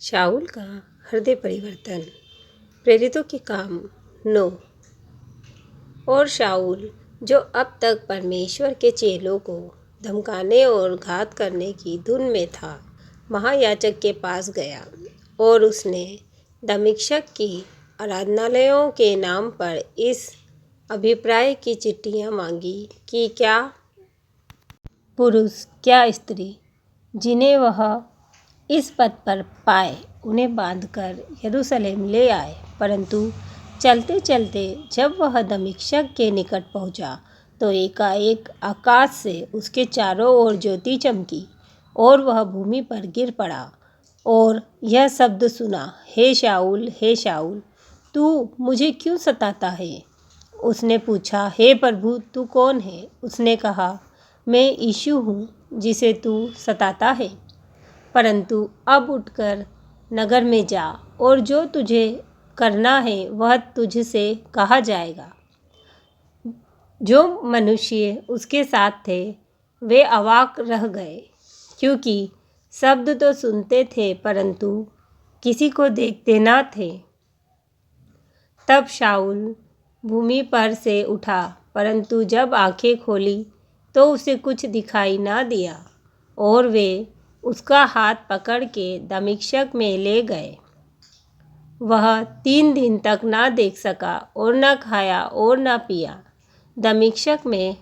शाऊल का हृदय परिवर्तन। प्रेरितों के काम 9। और शाऊल, जो अब तक परमेश्वर के चेलों को धमकाने और घात करने की धुन में था, महायाजक के पास गया और उसने दमिश्क की आराधनालयों के नाम पर इस अभिप्राय की चिट्ठियाँ मांगी कि क्या पुरुष, क्या स्त्री, जिन्हें वह इस पद पर पाए, उन्हें बांधकर यरूशलेम ले आए। परंतु चलते चलते जब वह दमिश्क के निकट पहुंचा, तो एकाएक आकाश से उसके चारों ओर ज्योति चमकी और वह भूमि पर गिर पड़ा और यह शब्द सुना, हे शाऊल, तू मुझे क्यों सताता है? उसने पूछा, हे प्रभु, तू कौन है? उसने कहा, मैं यीशु हूँ, जिसे तू सताता है। परंतु अब उठकर नगर में जा, और जो तुझे करना है वह तुझसे कहा जाएगा। जो मनुष्य उसके साथ थे वे अवाक रह गए, क्योंकि शब्द तो सुनते थे परंतु किसी को देखते न थे। तब शाऊल भूमि पर से उठा, परंतु जब आंखें खोली तो उसे कुछ दिखाई न दिया, और वे उसका हाथ पकड़ के दमिश्क में ले गए। वह 3 दिन तक ना देख सका और न खाया और न पिया। दमिश्क में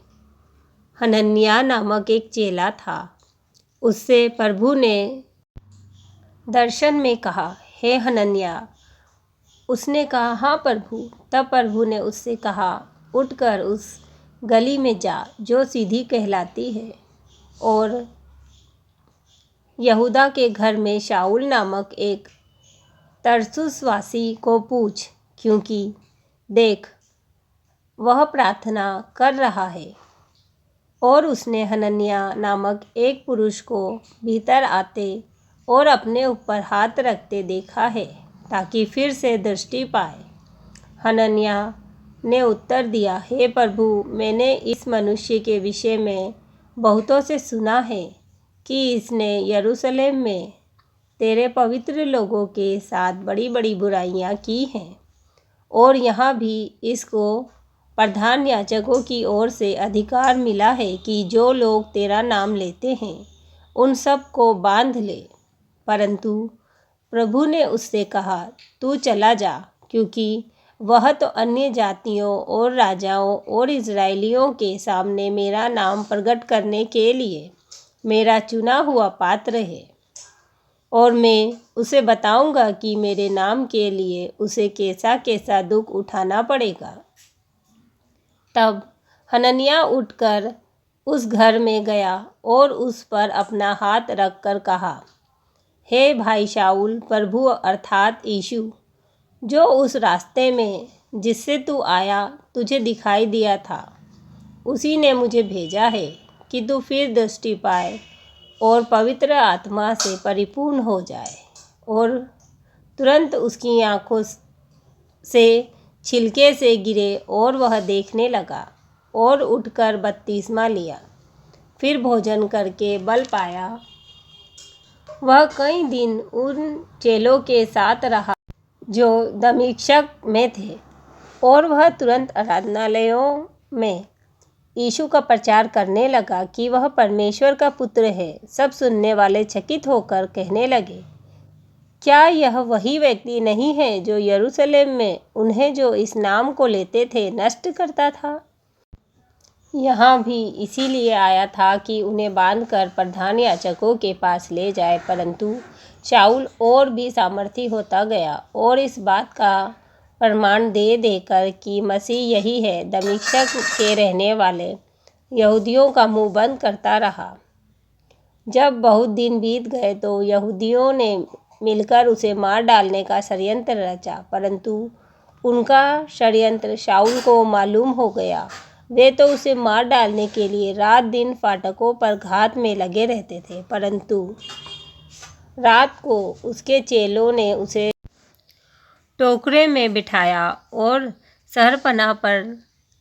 हनन्याह नामक एक चेला था। उससे प्रभु ने दर्शन में कहा, हे हनन्याह। उसने कहा, हाँ प्रभु। तब प्रभु ने उससे कहा, उठकर उस गली में जा जो सीधी कहलाती है, और यहूदा के घर में शाऊल नामक एक तर्सुसवासी को पूछ, क्योंकि देख, वह प्रार्थना कर रहा है। और उसने हनन्याह नामक एक पुरुष को भीतर आते और अपने ऊपर हाथ रखते देखा है, ताकि फिर से दृष्टि पाए। हनन्याह ने उत्तर दिया, हे प्रभु, मैंने इस मनुष्य के विषय में बहुतों से सुना है कि इसने यरूशलेम में तेरे पवित्र लोगों के साथ बड़ी बड़ी बुराइयां की हैं, और यहाँ भी इसको प्रधान याजकों की ओर से अधिकार मिला है कि जो लोग तेरा नाम लेते हैं उन सब को बांध ले। परंतु प्रभु ने उससे कहा, तू चला जा, क्योंकि वह तो अन्य जातियों और राजाओं और इजरायलियों के सामने मेरा नाम प्रकट करने के लिए मेरा चुना हुआ पात्र है, और मैं उसे बताऊंगा कि मेरे नाम के लिए उसे कैसा कैसा दुख उठाना पड़ेगा। तब हनन्याह उठकर उस घर में गया और उस पर अपना हाथ रखकर कहा, हे भाई शाऊल, प्रभु अर्थात यीशु, जो उस रास्ते में जिससे तू आया तुझे दिखाई दिया था, उसी ने मुझे भेजा है कि तू फिर दृष्टि पाए और पवित्र आत्मा से परिपूर्ण हो जाए। और तुरंत उसकी आंखों से छिलके से गिरे और वह देखने लगा, और उठकर बपतिस्मा लिया। फिर भोजन करके बल पाया। वह कई दिन उन चेलों के साथ रहा जो दमिश्क में थे, और वह तुरंत आराधनालयों में यीशु का प्रचार करने लगा कि वह परमेश्वर का पुत्र है। सब सुनने वाले चकित होकर कहने लगे, क्या यह वही व्यक्ति नहीं है जो यरूशलेम में उन्हें जो इस नाम को लेते थे नष्ट करता था? यहाँ भी इसीलिए आया था कि उन्हें बांधकर प्रधान याजकों के पास ले जाए। परंतु शाऊल और भी सामर्थी होता गया और इस बात का प्रमाण दे देकर कि मसीह यही है, दमिश्क के रहने वाले यहूदियों का मुंह बंद करता रहा। जब बहुत दिन बीत गए तो यहूदियों ने मिलकर उसे मार डालने का षड्यंत्र रचा, परंतु उनका षड्यंत्र शाऊल को मालूम हो गया। वे तो उसे मार डालने के लिए रात दिन फाटकों पर घात में लगे रहते थे। परंतु रात को उसके चेलों ने उसे टोकरे में बिठाया और शहरपनाह पर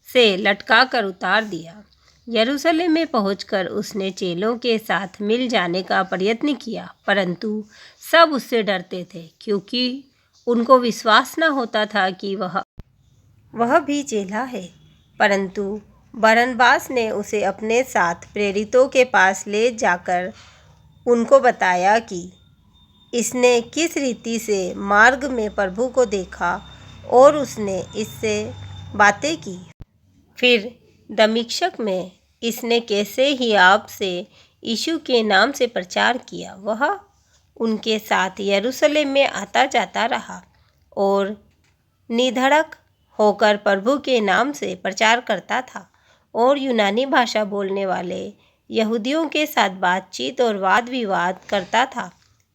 से लटका कर उतार दिया। यरूशलेम में पहुंचकर उसने चेलों के साथ मिल जाने का प्रयत्न किया, परंतु सब उससे डरते थे, क्योंकि उनको विश्वास न होता था कि वह भी चेला है। परंतु बरनबास ने उसे अपने साथ प्रेरितों के पास ले जाकर उनको बताया कि इसने किस रीति से मार्ग में प्रभु को देखा और उसने इससे बातें की। फिर दमिश्क में इसने कैसे ही आपसे यीशु के नाम से प्रचार किया। वह उनके साथ यरूशलेम में आता जाता रहा और निधड़क होकर प्रभु के नाम से प्रचार करता था और यूनानी भाषा बोलने वाले यहूदियों के साथ बातचीत और वाद विवाद करता था,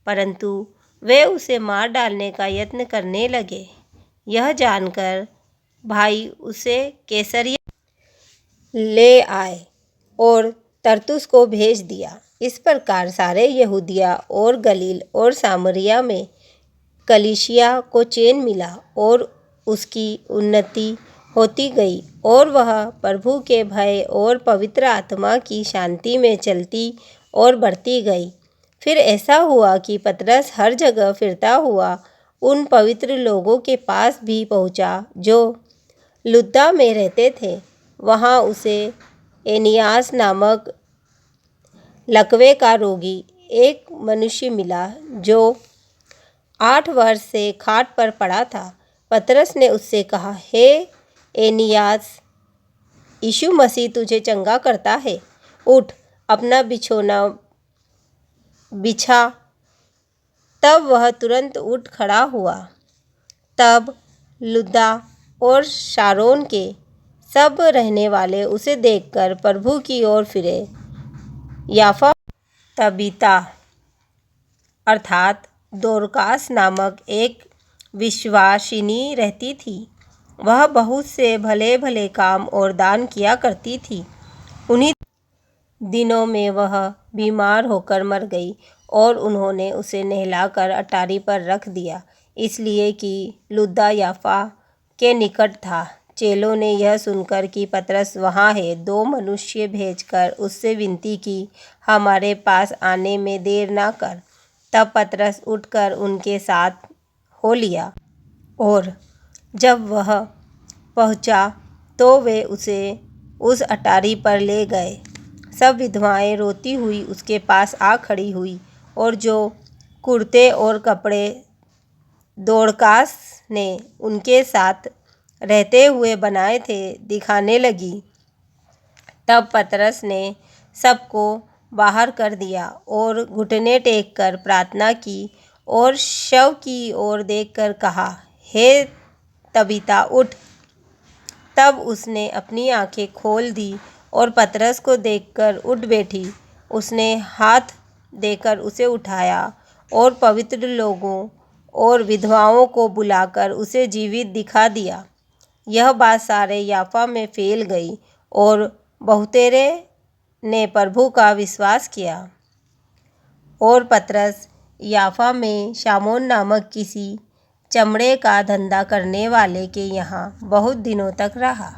परंतु वे उसे मार डालने का यत्न करने लगे। यह जानकर भाई उसे कैसरिया ले आए और तरसुस को भेज दिया। इस प्रकार सारे यहूदिया और गलील और सामरिया में कलीसिया को चैन मिला और उसकी उन्नति होती गई और वह प्रभु के भय और पवित्र आत्मा की शांति में चलती और बढ़ती गई। फिर ऐसा हुआ कि पतरस हर जगह फिरता हुआ उन पवित्र लोगों के पास भी पहुंचा जो लुद्दा में रहते थे। वहां उसे एनियास नामक लकवे का रोगी एक मनुष्य मिला जो 8 वर्ष से खाट पर पड़ा था। पतरस ने उससे कहा, हे एनियास, यीशु मसीह तुझे चंगा करता है, उठ, अपना बिछौना बिछा। तब वह तुरंत उठ खड़ा हुआ। तब लुद्दा और शारोन के सब रहने वाले उसे देखकर प्रभु की ओर फिरे। याफा तबीता अर्थात दोरकास नामक एक विश्वासिनी रहती थी। वह बहुत से भले भले काम और दान किया करती थी। उन्हीं दिनों में वह बीमार होकर मर गई और उन्होंने उसे नहलाकर अटारी पर रख दिया, इसलिए कि लुद्दा याफा के निकट था। चेलों ने यह सुनकर कि पतरस वहाँ है, 2 मनुष्य भेजकर उससे विनती की, हमारे पास आने में देर ना कर। तब पतरस उठकर उनके साथ हो लिया और जब वह पहुँचा तो वे उसे उस अटारी पर ले गए। सब विधवाएं रोती हुई उसके पास आ खड़ी हुई और जो कुर्ते और कपड़े दोरकास ने उनके साथ रहते हुए बनाए थे दिखाने लगी। तब पतरस ने सबको बाहर कर दिया और घुटने टेक कर प्रार्थना की और शव की ओर देखकर कहा, हे तबीता, उठ। तब उसने अपनी आंखें खोल दी और पतरस को देखकर उठ बैठी। उसने हाथ देकर उसे उठाया और पवित्र लोगों और विधवाओं को बुलाकर उसे जीवित दिखा दिया। यह बात सारे याफा में फैल गई और बहुतेरे ने प्रभु का विश्वास किया। और पतरस याफा में शामोन नामक किसी चमड़े का धंधा करने वाले के यहाँ बहुत दिनों तक रहा।